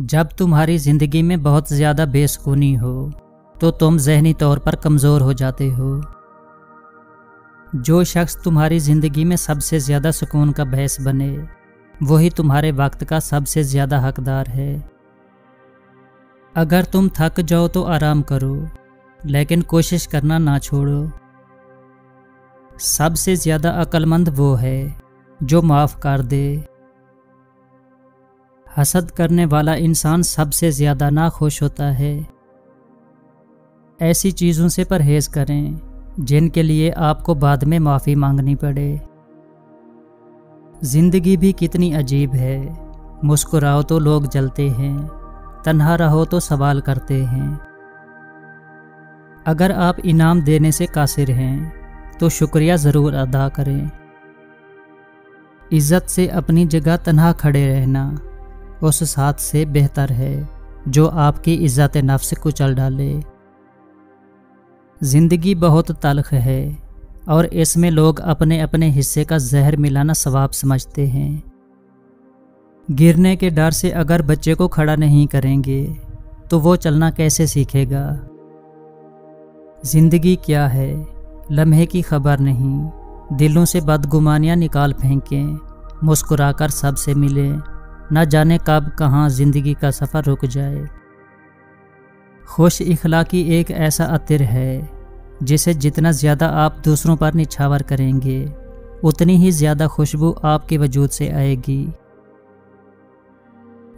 جب تمہاری زندگی میں بہت زیادہ بے سکونی ہو تو تم ذہنی طور پر کمزور ہو جاتے ہو۔ جو شخص تمہاری زندگی میں سب سے زیادہ سکون کا باعث بنے وہی تمہارے وقت کا سب سے زیادہ حقدار ہے۔ اگر تم تھک جاؤ تو آرام کرو، لیکن کوشش کرنا نہ چھوڑو۔ سب سے زیادہ عقل مند وہ ہے جو معاف کر دے۔ حسد کرنے والا انسان سب سے زیادہ ناخوش ہوتا ہے۔ ایسی چیزوں سے پرہیز کریں جن کے لیے آپ کو بعد میں معافی مانگنی پڑے۔ زندگی بھی کتنی عجیب ہے، مسکراؤ تو لوگ جلتے ہیں، تنہا رہو تو سوال کرتے ہیں۔ اگر آپ انعام دینے سے قاصر ہیں تو شکریہ ضرور ادا کریں۔ عزت سے اپنی جگہ تنہا کھڑے رہنا اس ساتھ سے بہتر ہے جو آپ کی عزت نفس کچل ڈالے۔ زندگی بہت تلخ ہے اور اس میں لوگ اپنے اپنے حصے کا زہر ملانا ثواب سمجھتے ہیں۔ گرنے کے ڈر سے اگر بچے کو کھڑا نہیں کریں گے تو وہ چلنا کیسے سیکھے گا؟ زندگی کیا ہے، لمحے کی خبر نہیں۔ دلوں سے بدگمانیاں نکال پھینکیں، مسکرا کر سب سے ملیں، نہ جانے کب کہاں زندگی کا سفر رک جائے۔ خوش اخلاقی ایک ایسا عطر ہے جسے جتنا زیادہ آپ دوسروں پر نچھاور کریں گے اتنی ہی زیادہ خوشبو آپ کے وجود سے آئے گی۔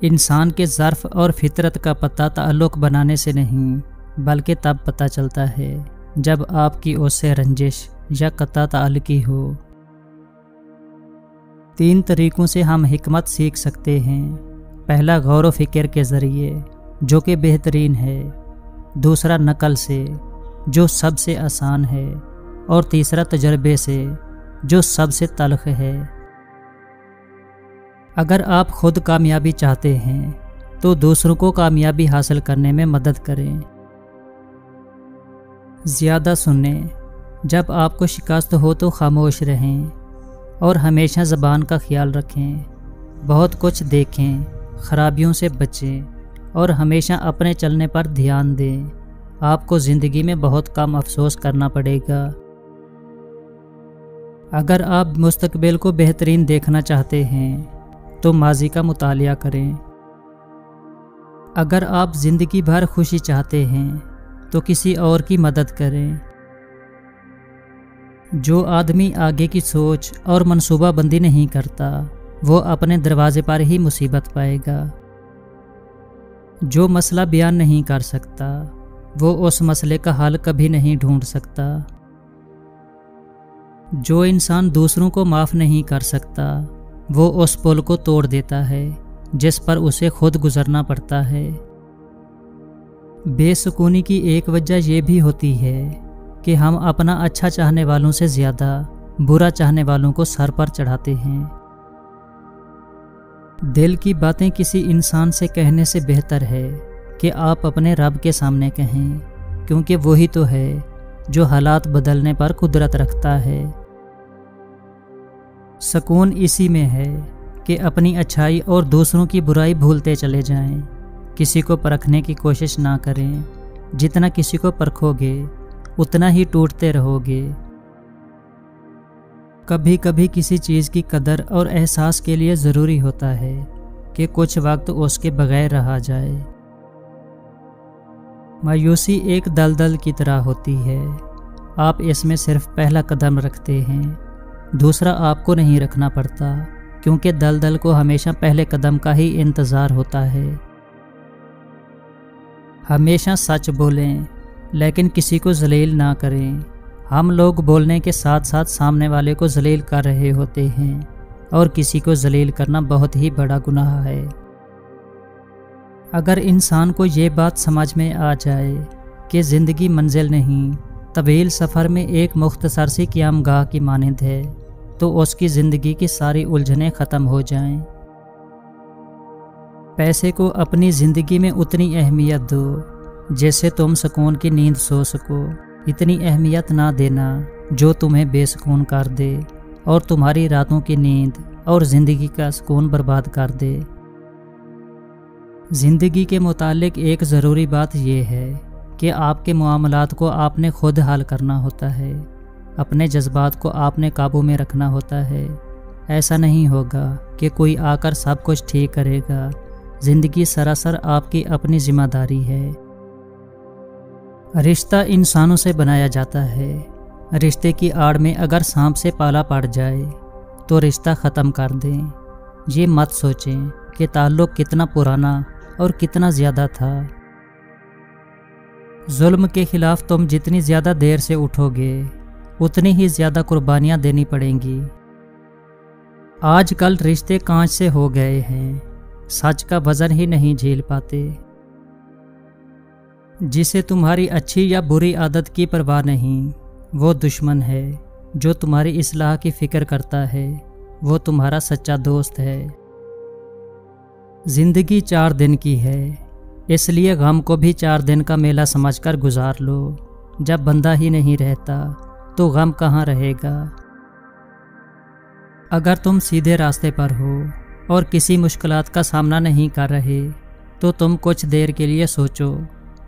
انسان کے ظرف اور فطرت کا پتہ تعلق بنانے سے نہیں بلکہ تب پتہ چلتا ہے جب آپ کی اس سے رنجش یا قطع تعلقی ہو۔ 3 طریقوں سے ہم حکمت سیکھ سکتے ہیں۔ پہلا غور و فکر کے ذریعے جو کہ بہترین ہے، دوسرا نقل سے جو سب سے آسان ہے، اور تیسرا تجربے سے جو سب سے تلخ ہے۔ اگر آپ خود کامیابی چاہتے ہیں تو دوسروں کو کامیابی حاصل کرنے میں مدد کریں۔ زیادہ سنیں، جب آپ کو شکست ہو تو خاموش رہیں اور ہمیشہ زبان کا خیال رکھیں۔ بہت کچھ دیکھیں، خرابیوں سے بچیں اور ہمیشہ اپنے چلنے پر دھیان دیں۔ آپ کو زندگی میں بہت کم افسوس کرنا پڑے گا۔ اگر آپ مستقبل کو بہترین دیکھنا چاہتے ہیں تو ماضی کا مطالعہ کریں۔ اگر آپ زندگی بھر خوشی چاہتے ہیں تو کسی اور کی مدد کریں۔ جو آدمی آگے کی سوچ اور منصوبہ بندی نہیں کرتا وہ اپنے دروازے پر ہی مصیبت پائے گا۔ جو مسئلہ بیان نہیں کر سکتا وہ اس مسئلے کا حل کبھی نہیں ڈھونڈ سکتا۔ جو انسان دوسروں کو معاف نہیں کر سکتا وہ اس پل کو توڑ دیتا ہے جس پر اسے خود گزرنا پڑتا ہے۔ بے سکونی کی ایک وجہ یہ بھی ہوتی ہے کہ ہم اپنا اچھا چاہنے والوں سے زیادہ برا چاہنے والوں کو سر پر چڑھاتے ہیں۔ دل کی باتیں کسی انسان سے کہنے سے بہتر ہے کہ آپ اپنے رب کے سامنے کہیں، کیونکہ وہی تو ہے جو حالات بدلنے پر قدرت رکھتا ہے۔ سکون اسی میں ہے کہ اپنی اچھائی اور دوسروں کی برائی بھولتے چلے جائیں۔ کسی کو پرکھنے کی کوشش نہ کریں، جتنا کسی کو پرکھو گے اتنا ہی ٹوٹتے رہو گے۔ کبھی کبھی کسی چیز کی قدر اور احساس کے لیے ضروری ہوتا ہے کہ کچھ وقت اس کے بغیر رہا جائے۔ مایوسی ایک دلدل کی طرح ہوتی ہے، آپ اس میں صرف پہلا قدم رکھتے ہیں، دوسرا آپ کو نہیں رکھنا پڑتا، کیونکہ دلدل کو ہمیشہ پہلے قدم کا ہی انتظار ہوتا ہے۔ ہمیشہ سچ بولیں لیکن کسی کو ذلیل نہ کریں۔ ہم لوگ بولنے کے ساتھ ساتھ سامنے والے کو ذلیل کر رہے ہوتے ہیں، اور کسی کو ذلیل کرنا بہت ہی بڑا گناہ ہے۔ اگر انسان کو یہ بات سمجھ میں آ جائے کہ زندگی منزل نہیں، طویل سفر میں ایک مختصر سی قیام گاہ کی مانند ہے، تو اس کی زندگی کی ساری الجھنیں ختم ہو جائیں۔ پیسے کو اپنی زندگی میں اتنی اہمیت دو جیسے تم سکون کی نیند سو سکو۔ اتنی اہمیت نہ دینا جو تمہیں بے سکون کر دے اور تمہاری راتوں کی نیند اور زندگی کا سکون برباد کر دے۔ زندگی کے متعلق ایک ضروری بات یہ ہے کہ آپ کے معاملات کو آپ نے خود حل کرنا ہوتا ہے، اپنے جذبات کو آپ نے قابو میں رکھنا ہوتا ہے۔ ایسا نہیں ہوگا کہ کوئی آ کر سب کچھ ٹھیک کرے گا۔ زندگی سراسر آپ کی اپنی ذمہ داری ہے۔ رشتہ انسانوں سے بنایا جاتا ہے۔ رشتے کی آڑ میں اگر سانپ سے پالا پڑ جائے تو رشتہ ختم کر دیں۔ یہ مت سوچیں کہ تعلق کتنا پرانا اور کتنا زیادہ تھا۔ ظلم کے خلاف تم جتنی زیادہ دیر سے اٹھو گے اتنی ہی زیادہ قربانیاں دینی پڑیں گی۔ آج کل رشتے کانچ سے ہو گئے ہیں، سچ کا وزن ہی نہیں جھیل پاتے۔ جسے تمہاری اچھی یا بری عادت کی پرواہ نہیں وہ دشمن ہے، جو تمہاری اصلاح کی فکر کرتا ہے وہ تمہارا سچا دوست ہے۔ زندگی 4 دن کی ہے، اس لیے غم کو بھی 4 دن کا میلہ سمجھ کر گزار لو۔ جب بندہ ہی نہیں رہتا تو غم کہاں رہے گا؟ اگر تم سیدھے راستے پر ہو اور کسی مشکلات کا سامنا نہیں کر رہے تو تم کچھ دیر کے لیے سوچو،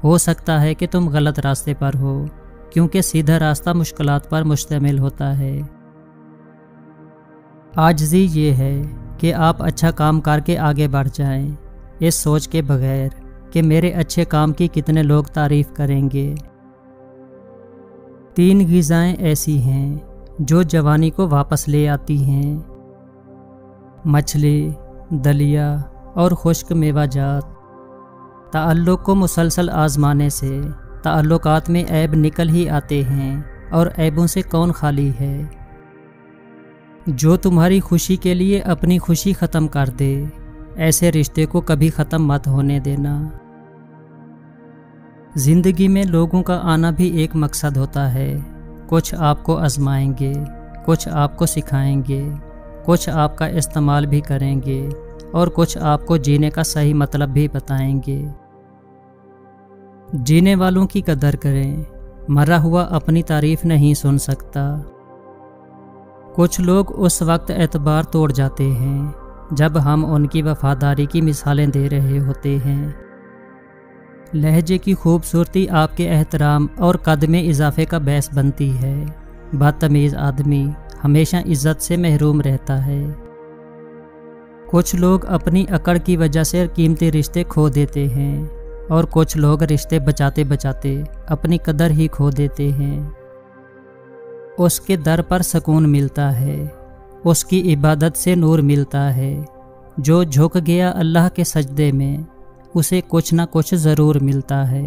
ہو سکتا ہے کہ تم غلط راستے پر ہو، کیونکہ سیدھا راستہ مشکلات پر مشتمل ہوتا ہے۔ عاجزی یہ ہے کہ آپ اچھا کام کر کے آگے بڑھ جائیں، اس سوچ کے بغیر کہ میرے اچھے کام کی کتنے لوگ تعریف کریں گے۔ 3 غذائیں ایسی ہیں جو جوانی کو واپس لے آتی ہیں: مچھلی، دلیا اور خشک میوہ جات۔ تعلق کو مسلسل آزمانے سے تعلقات میں عیب نکل ہی آتے ہیں، اور عیبوں سے کون خالی ہے؟ جو تمہاری خوشی کے لیے اپنی خوشی ختم کر دے، ایسے رشتے کو کبھی ختم مت ہونے دینا۔ زندگی میں لوگوں کا آنا بھی ایک مقصد ہوتا ہے۔ کچھ آپ کو آزمائیں گے، کچھ آپ کو سکھائیں گے، کچھ آپ کا استعمال بھی کریں گے، اور کچھ آپ کو جینے کا صحیح مطلب بھی بتائیں گے۔ جینے والوں کی قدر کریں، مرا ہوا اپنی تعریف نہیں سن سکتا۔ کچھ لوگ اس وقت اعتبار توڑ جاتے ہیں جب ہم ان کی وفاداری کی مثالیں دے رہے ہوتے ہیں۔ لہجے کی خوبصورتی آپ کے احترام اور قد میں اضافے کا باعث بنتی ہے۔ بدتمیز آدمی ہمیشہ عزت سے محروم رہتا ہے۔ کچھ لوگ اپنی اکڑ کی وجہ سے قیمتی رشتے کھو دیتے ہیں، اور کچھ لوگ رشتے بچاتے بچاتے اپنی قدر ہی کھو دیتے ہیں۔ اس کے در پر سکون ملتا ہے، اس کی عبادت سے نور ملتا ہے۔ جو جھک گیا اللہ کے سجدے میں، اسے کچھ نہ کچھ ضرور ملتا ہے۔